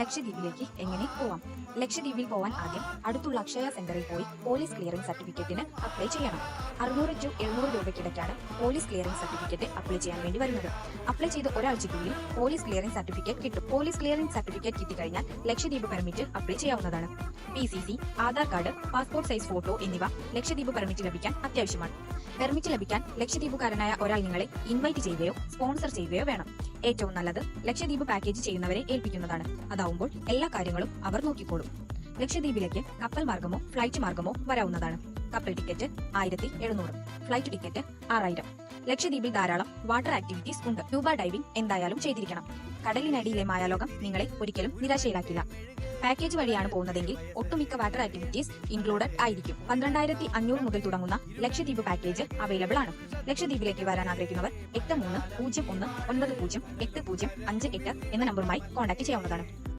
ലക്ഷദ്വീപിലേക്ക് എങ്ങനെ പോവാം? ലക്ഷദ്വീപിൽ പോവാൻ ആദ്യം അടുത്തുള്ള അക്ഷയ സെന്ററിൽ പോയി പോലീസ് ക്ലിയറിംഗ് സർട്ടിഫിക്കറ്റിന് അപ്ലൈ ചെയ്യണം. 600 to 700 രൂപയ്ക്കിടയ്ക്കാണ് പോലീസ് ക്ലിയറിംഗ് സർട്ടിഫിക്കറ്റ് അപ്ലൈ ചെയ്യാൻ വേണ്ടി വരുന്നത്. അപ്ലൈ ചെയ്ത് ഒരാഴ്ചയ്ക്കുള്ളിൽ പോലീസ് ക്ലിയറിംഗ് സർട്ടിഫിക്കറ്റ് കിട്ടും. പോലീസ് ക്ലിയറിംഗ് സർട്ടിഫിക്കറ്റ് കിട്ടിക്കഴിഞ്ഞാൽ ലക്ഷദ്വീപ് പെർമിറ്റ് അപ്ലൈ ചെയ്യാവുന്നതാണ്. PCC, Aadhaar card, passport size photo എന്നിവ ലക്ഷദ്വീപ് പെർമിറ്റ് ലഭിക്കാൻ അത്യാവശ്യമാണ്. പെർമിറ്റ് ലഭിക്കാൻ ലക്ഷദ്വീപുകാരനായ ഒരാൾ നിങ്ങളെ ഇൻവൈറ്റ് ചെയ്യുകയോ സ്പോൺസർ ചെയ്യുകയോ വേണം. ഏറ്റവും നല്ലത് ലക്ഷദ്വീപ് പാക്കേജ് ചെയ്യുന്നവരെ ഏൽപ്പിക്കുന്നതാണ്. അതാവുമ്പോൾ എല്ലാ കാര്യങ്ങളും അവർ നോക്കിക്കോളും. ലക്ഷദ്വീപിലേക്ക് കപ്പൽ മാർഗമോ ഫ്ലൈറ്റ് മാർഗമോ വരാവുന്നതാണ്. കപ്പൽ ടിക്കറ്റ് 1700, ഫ്ലൈറ്റ് ടിക്കറ്റ് 6000. ലക്ഷദ്വീപിൽ ധാരാളം വാട്ടർ ആക്ടിവിറ്റീസ് ഉണ്ട്. സ്കൂബ ഡൈവിംഗ് എന്തായാലും ചെയ്തിരിക്കണം. കടലിനടിയിലെ മായാലോകം നിങ്ങളെ ഒരിക്കലും നിരാശയിലാക്കില്ല. പാക്കേജ് വഴിയാണ് പോകുന്നതെങ്കിൽ ഒട്ടുമിക്ക വാട്ടർ ആക്ടിവിറ്റീസ് ഇൻക്ലൂഡഡ് ആയിരിക്കും. 12500 മുതൽ തുടങ്ങുന്ന ലക്ഷദ്വീപ് പാക്കേജ് അവൈലബിൾ ആണ്. ലക്ഷദ്വീപിലേക്ക് വരാൻ ആഗ്രഹിക്കുന്നവർ 8301908058 എന്ന നമ്പറുമായി കോൺടാക്ട് ചെയ്യാവുന്നതാണ്.